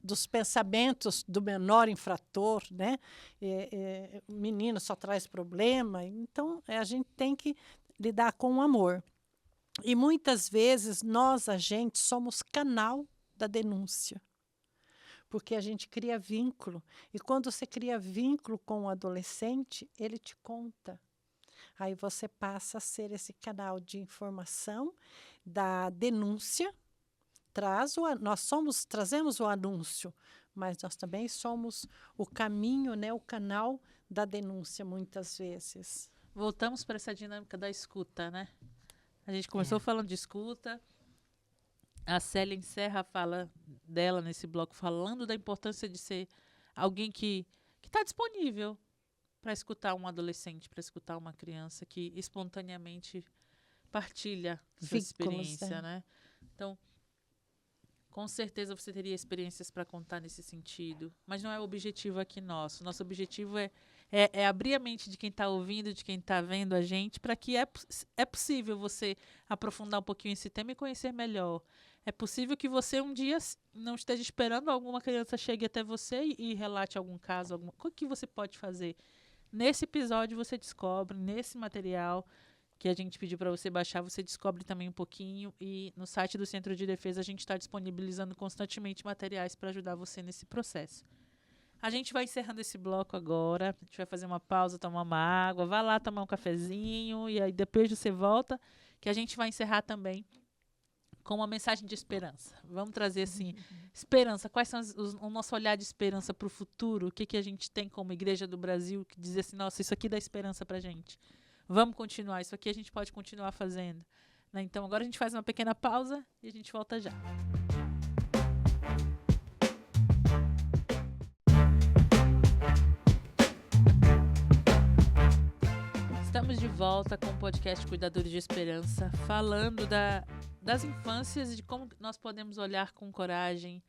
dos pensamentos do menor infrator, né? O menino só traz problema. Então, a gente tem que lidar com o amor. E muitas vezes nós, agentes, somos canal da denúncia, porque a gente cria vínculo. E quando você cria vínculo com o adolescente, ele te conta. Aí você passa a ser esse canal de informação da denúncia. Nós trazemos o anúncio, mas nós também somos o caminho, né, o canal da denúncia, muitas vezes.
Voltamos para essa dinâmica da escuta, né? A gente começou falando de escuta. A Célia encerra a fala dela nesse bloco falando da importância de ser alguém que está disponível para escutar um adolescente, para escutar uma criança que espontaneamente partilha sua experiência, né? Então, com certeza você teria experiências para contar nesse sentido, mas não é o objetivo aqui nosso. Nosso objetivo é abrir a mente de quem está ouvindo, de quem está vendo a gente, para que é possível você aprofundar um pouquinho esse tema e conhecer melhor. É possível que você um dia não esteja esperando alguma criança chegue até você e relate algum caso, o que você pode fazer. Nesse episódio você descobre, nesse material que a gente pediu para você baixar, você descobre também um pouquinho, e no site do Centro de Defesa a gente está disponibilizando constantemente materiais para ajudar você nesse processo. A gente vai encerrando esse bloco agora, a gente vai fazer uma pausa, tomar uma água, vá lá tomar um cafezinho, e aí depois você volta, que a gente vai encerrar também com uma mensagem de esperança. Vamos trazer assim, esperança. Quais são o nosso olhar de esperança para o futuro? O que a gente tem como Igreja do Brasil que dizer assim, nossa, isso aqui dá esperança para a gente. Vamos continuar, isso aqui a gente pode continuar fazendo. Né? Então agora a gente faz uma pequena pausa e a gente volta já. Estamos de volta com o podcast Cuidadores de Esperança, falando das infâncias e de como nós podemos olhar com coragem,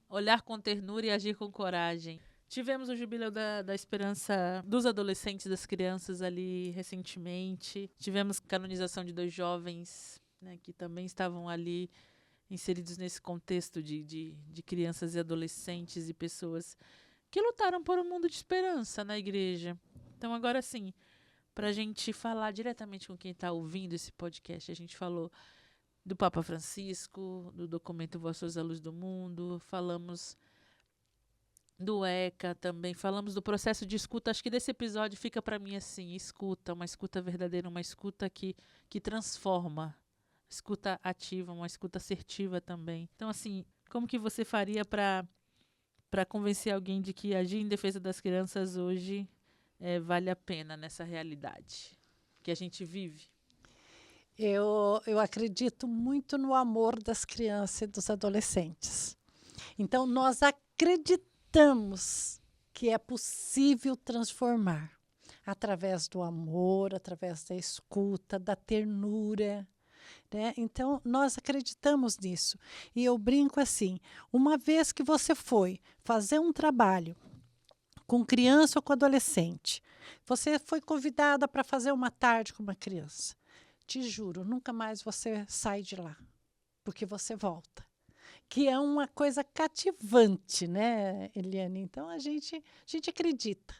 olhar com ternura e agir com coragem. Tivemos o jubileu da esperança dos adolescentes, das crianças ali recentemente. Tivemos canonização de 2 jovens, né, que também estavam ali inseridos nesse contexto de crianças e adolescentes e pessoas que lutaram por um mundo de esperança na igreja. Então agora sim, para a gente falar diretamente com quem está ouvindo esse podcast, a gente falou do Papa Francisco, do documento Vós sois a luz do mundo, falamos do ECA também, falamos do processo de escuta. Acho que desse episódio fica para mim assim, escuta, uma escuta verdadeira, uma escuta que transforma, escuta ativa, uma escuta assertiva também. Então assim, como que você faria para convencer alguém de que agir em defesa das crianças hoje vale a pena nessa realidade que a gente vive?
Eu acredito muito no amor das crianças e dos adolescentes. Então, nós acreditamos que é possível transformar através do amor, através da escuta, da ternura. Né? Então, nós acreditamos nisso. E eu brinco assim, uma vez que você foi fazer um trabalho com criança ou com adolescente, você foi convidada para fazer uma tarde com uma criança, te juro, nunca mais você sai de lá, porque você volta. Que é uma coisa cativante, né, Eliane? Então, a gente acredita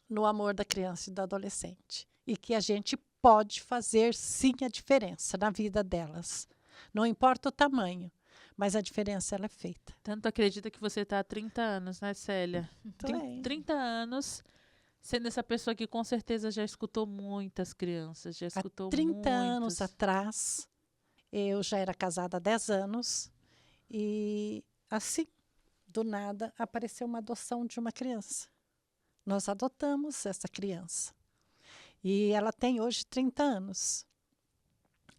no amor da criança e do adolescente. E que a gente pode fazer, sim, a diferença na vida delas. Não importa o tamanho, mas a diferença ela é feita.
Tanto acredita que você está há 30 anos, né, Célia? 30 anos sendo essa pessoa que com certeza já escutou muitas crianças, já escutou
há 30
muitos.
anos atrás, eu já era casada há 10 anos e assim, do nada, apareceu uma adoção de uma criança. Nós adotamos essa criança e ela tem hoje 30 anos.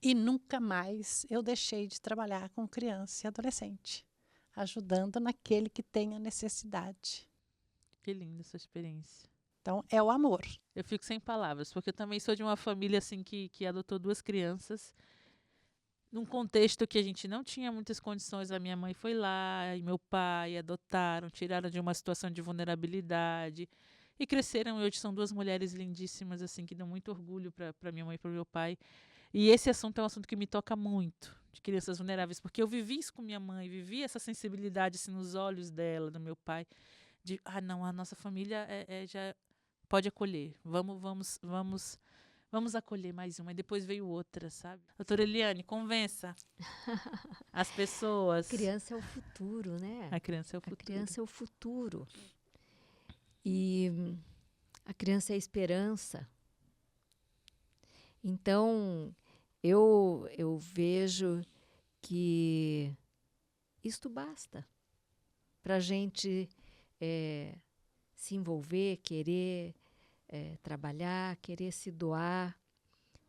E nunca mais eu deixei de trabalhar com criança e adolescente, ajudando naquele que tem a necessidade.
Que linda essa experiência.
Então, é o amor.
Eu fico sem palavras, porque eu também sou de uma família assim que adotou 2 crianças, num contexto que a gente não tinha muitas condições. A minha mãe foi lá e meu pai adotaram, tiraram de uma situação de vulnerabilidade e cresceram. E hoje são 2 mulheres lindíssimas, assim, que dão muito orgulho para minha mãe e para o meu pai. E esse assunto é um assunto que me toca muito, de crianças vulneráveis, porque eu vivi isso com minha mãe, vivi essa sensibilidade assim, nos olhos dela, do meu pai, de, não, a nossa família já pode acolher, vamos acolher mais uma, e depois veio outra, sabe? Doutora Eliane, convença as pessoas.
A criança é o futuro, né?
A criança é o futuro.
A criança é o futuro. E a criança é a esperança. Então, eu vejo que isto basta para a gente se envolver, querer trabalhar, querer se doar,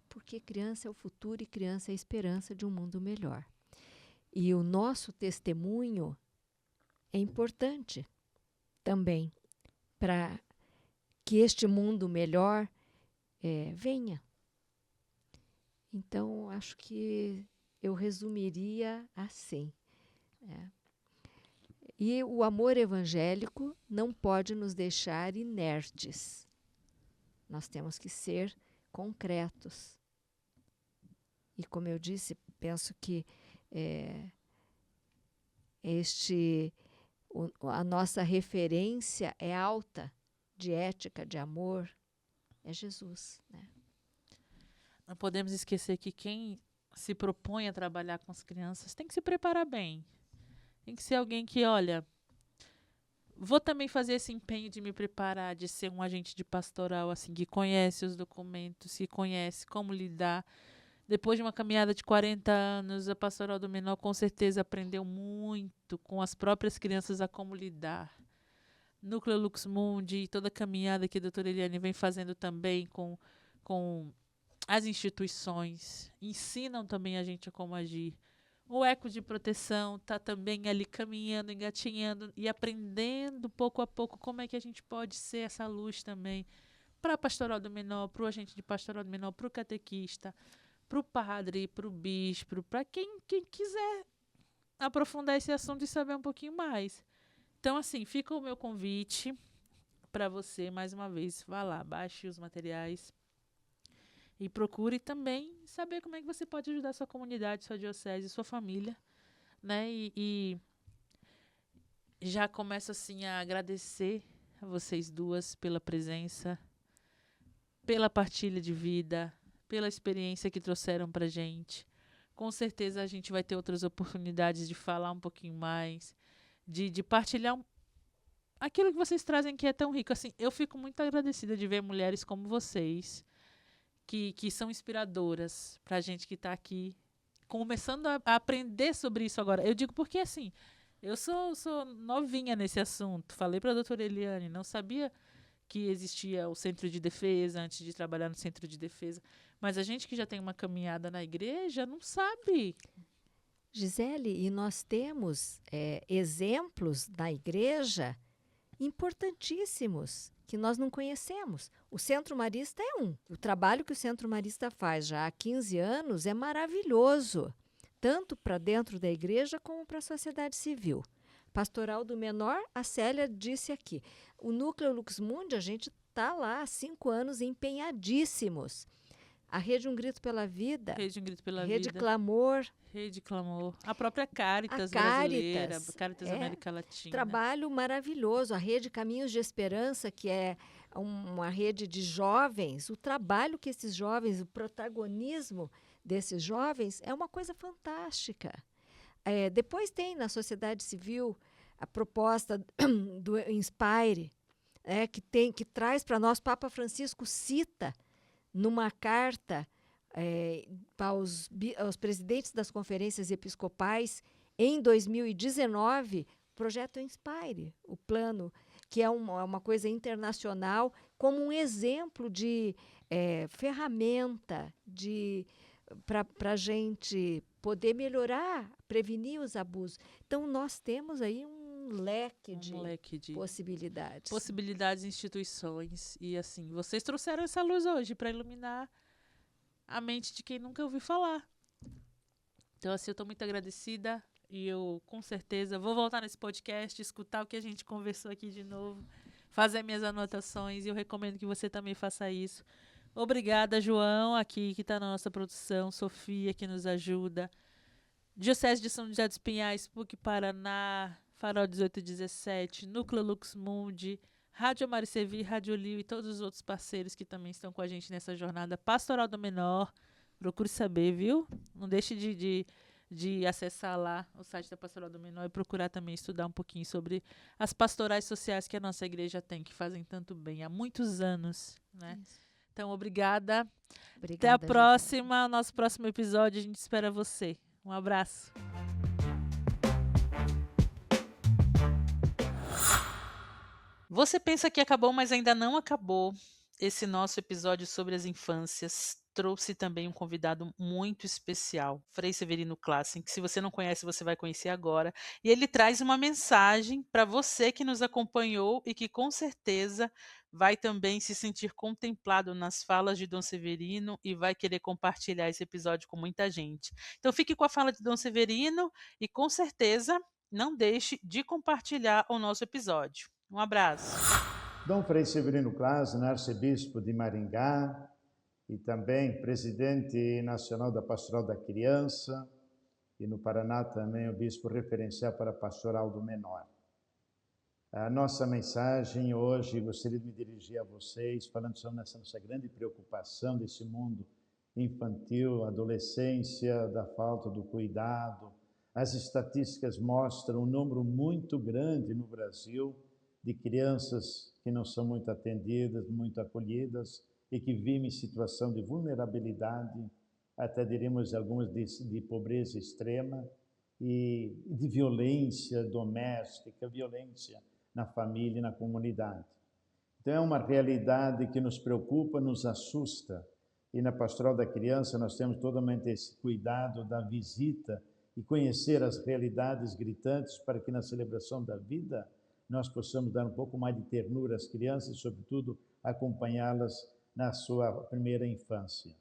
porque criança é o futuro e criança é a esperança de um mundo melhor. E o nosso testemunho é importante também para que este mundo melhor venha. Então, acho que eu resumiria assim. E o amor evangélico não pode nos deixar inertes. Nós temos que ser concretos. E, como eu disse, penso que a nossa referência é alta de ética, de amor, é Jesus, né?
Não podemos esquecer que quem se propõe a trabalhar com as crianças tem que se preparar bem. Tem que ser alguém que, olha, vou também fazer esse empenho de me preparar, de ser um agente de pastoral, assim, que conhece os documentos, que conhece como lidar. Depois de uma caminhada de 40 anos, a Pastoral do Menor com certeza aprendeu muito com as próprias crianças a como lidar. Núcleo Lux Mundi, toda a caminhada que a doutora Eliane vem fazendo também com as instituições, ensinam também a gente a como agir. O Eco de Proteção está também ali caminhando, engatinhando e aprendendo pouco a pouco como é que a gente pode ser essa luz também para a Pastoral do Menor, para o agente de Pastoral do Menor, para o catequista, para o padre, para o bispo, para quem quiser aprofundar esse assunto e saber um pouquinho mais. Então, assim, fica o meu convite para você, mais uma vez, vá lá, baixe os materiais e procure também saber como é que você pode ajudar sua comunidade, sua diocese, sua família, né? E já começo, assim, a agradecer a vocês duas pela presença, pela partilha de vida, pela experiência que trouxeram para gente. Com certeza a gente vai ter outras oportunidades de falar um pouquinho mais, de partilhar aquilo que vocês trazem que é tão rico. Assim, eu fico muito agradecida de ver mulheres como vocês, que são inspiradoras para a gente que está aqui, começando a aprender sobre isso agora. Eu digo porque, assim, eu sou novinha nesse assunto. Falei para a doutora Eliane, não sabia que existia o centro de defesa antes de trabalhar no centro de defesa. Mas a gente que já tem uma caminhada na igreja não sabe.
Gisele, e nós temos exemplos na igreja importantíssimos que nós não conhecemos. O Centro Marista é um. O trabalho que o Centro Marista faz já há 15 anos é maravilhoso, tanto para dentro da igreja como para a sociedade civil. Pastoral do Menor, a Célia disse aqui. O Núcleo Lux Mundi, a gente está lá há 5 anos empenhadíssimos. A Rede Um Grito pela Vida,
Rede Um Grito pela
Rede
Vida,
Clamor,
Rede Clamor, a própria Caritas
a Caritas,
brasileira, Caritas América Latina.
Trabalho maravilhoso. A Rede Caminhos de Esperança, que é uma rede de jovens, o trabalho que esses jovens, o protagonismo desses jovens é uma coisa fantástica. Depois tem na sociedade civil a proposta do Inspire, que traz para nós, Papa Francisco cita numa carta aos presidentes das conferências episcopais em 2019, o projeto Inspire, o plano, que é uma coisa internacional, como um exemplo de ferramenta para a gente poder melhorar, prevenir os abusos. Então, nós temos aí um leque de possibilidades.
Possibilidades, instituições. E, assim, vocês trouxeram essa luz hoje para iluminar a mente de quem nunca ouviu falar. Então, assim, eu estou muito agradecida e eu, com certeza, vou voltar nesse podcast, escutar o que a gente conversou aqui de novo, fazer minhas anotações e eu recomendo que você também faça isso. Obrigada, João, aqui que está na nossa produção, Sofia, que nos ajuda, Diocese de São José dos Pinhais, PUC Paraná, Farol 1817, Núcleo Lux Mundi, Rádio Maricevi, Rádio Lio e todos os outros parceiros que também estão com a gente nessa jornada Pastoral do Menor. Procure saber, viu? Não deixe de acessar lá o site da Pastoral do Menor e procurar também estudar um pouquinho sobre as pastorais sociais que a nossa igreja tem, que fazem tanto bem há muitos anos, né? Isso. Então, obrigada. Até a próxima, nosso próximo episódio, a gente espera você. Um abraço. Você pensa que acabou, mas ainda não acabou. Esse nosso episódio sobre as infâncias trouxe também um convidado muito especial, Frei Severino Klassen, que se você não conhece, você vai conhecer agora. E ele traz uma mensagem para você que nos acompanhou e que com certeza vai também se sentir contemplado nas falas de Dom Severino e vai querer compartilhar esse episódio com muita gente. Então fique com a fala de Dom Severino e com certeza não deixe de compartilhar o nosso episódio. Um abraço.
Dom Frei Severino Klassen, arcebispo de Maringá e também presidente nacional da Pastoral da Criança e no Paraná também o bispo referencial para a Pastoral do Menor. A nossa mensagem hoje, gostaria de me dirigir a vocês falando sobre essa nossa grande preocupação desse mundo infantil, adolescência, da falta do cuidado. As estatísticas mostram um número muito grande no Brasil de crianças que não são muito atendidas, muito acolhidas e que vivem em situação de vulnerabilidade até diríamos algumas de pobreza extrema e de violência doméstica, violência na família e na comunidade. Então é uma realidade que nos preocupa, nos assusta. E na Pastoral da Criança nós temos totalmente esse cuidado da visita e conhecer as realidades gritantes para que na celebração da vida nós possamos dar um pouco mais de ternura às crianças e, sobretudo, acompanhá-las na sua primeira infância.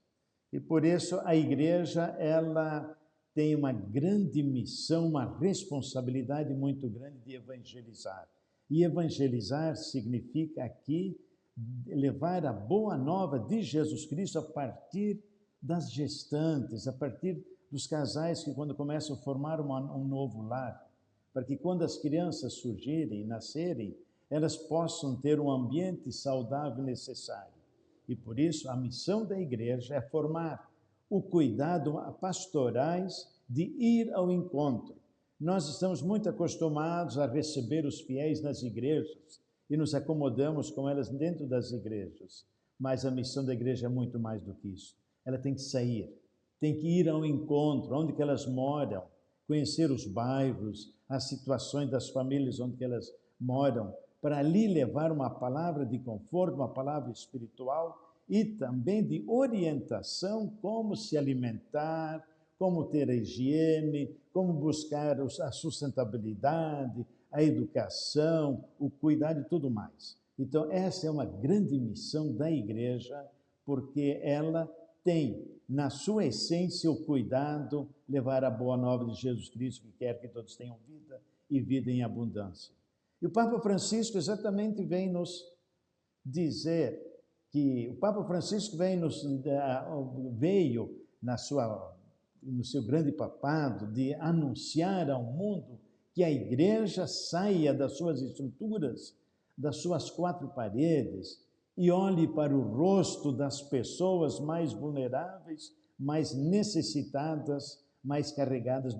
E por isso a igreja, ela tem uma grande missão, uma responsabilidade muito grande de evangelizar. E evangelizar significa aqui levar a boa nova de Jesus Cristo a partir das gestantes, a partir dos casais que quando começam a formar um novo lar, para que quando as crianças surgirem, nascerem, elas possam ter um ambiente saudável necessário. E por isso a missão da igreja é formar o cuidado pastorais de ir ao encontro. Nós estamos muito acostumados a receber os fiéis nas igrejas e nos acomodamos com elas dentro das igrejas. Mas a missão da igreja é muito mais do que isso. Ela tem que sair, tem que ir ao encontro, onde que elas moram, conhecer os bairros, as situações das famílias onde que elas moram, para ali levar uma palavra de conforto, uma palavra espiritual e também de orientação, como se alimentar, como ter a higiene, como buscar a sustentabilidade, a educação, o cuidado e tudo mais. Então, essa é uma grande missão da igreja, porque ela tem, na sua essência, o cuidado, levar a boa nova de Jesus Cristo, que quer que todos tenham vida e vida em abundância. E o Papa Francisco exatamente vem nos dizer que o Papa Francisco veio no seu grande papado de anunciar ao mundo que a igreja saia das suas estruturas, das suas quatro paredes e olhe para o rosto das pessoas mais vulneráveis, mais necessitadas, mais carregadas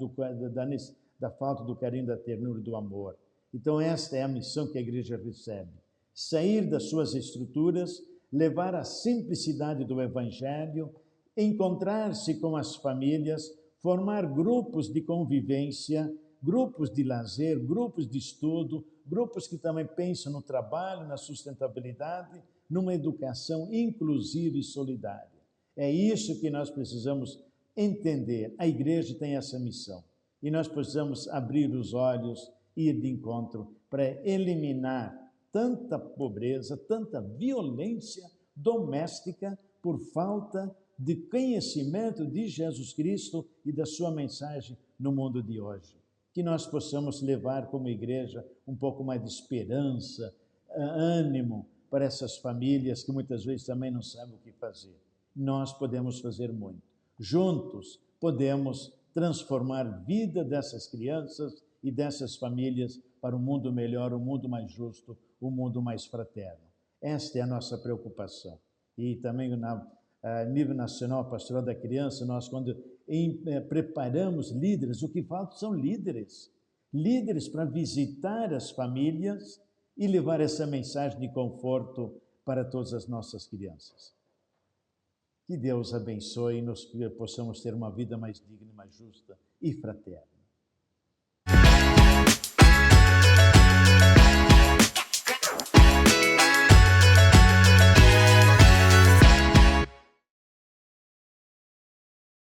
da falta do carinho, da ternura e do amor. Então esta é a missão que a igreja recebe. Sair das suas estruturas, levar a simplicidade do evangelho, encontrar-se com as famílias, formar grupos de convivência, grupos de lazer, grupos de estudo, grupos que também pensam no trabalho, na sustentabilidade, numa educação inclusiva e solidária. É isso que nós precisamos entender. A igreja tem essa missão e nós precisamos abrir os olhos e ir de encontro para eliminar tanta pobreza, tanta violência doméstica por falta de conhecimento de Jesus Cristo e da sua mensagem no mundo de hoje. Que nós possamos levar como igreja um pouco mais de esperança, ânimo para essas famílias que muitas vezes também não sabem o que fazer. Nós podemos fazer muito. Juntos podemos transformar a vida dessas crianças e dessas famílias para um mundo melhor, um mundo mais justo, um mundo mais fraterno. Esta é a nossa preocupação. E também a nível nacional, a Pastoral da Criança, nós quando preparamos líderes, o que falta são líderes. Líderes para visitar as famílias e levar essa mensagem de conforto para todas as nossas crianças. Que Deus abençoe e nós possamos ter uma vida mais digna, mais justa e fraterna.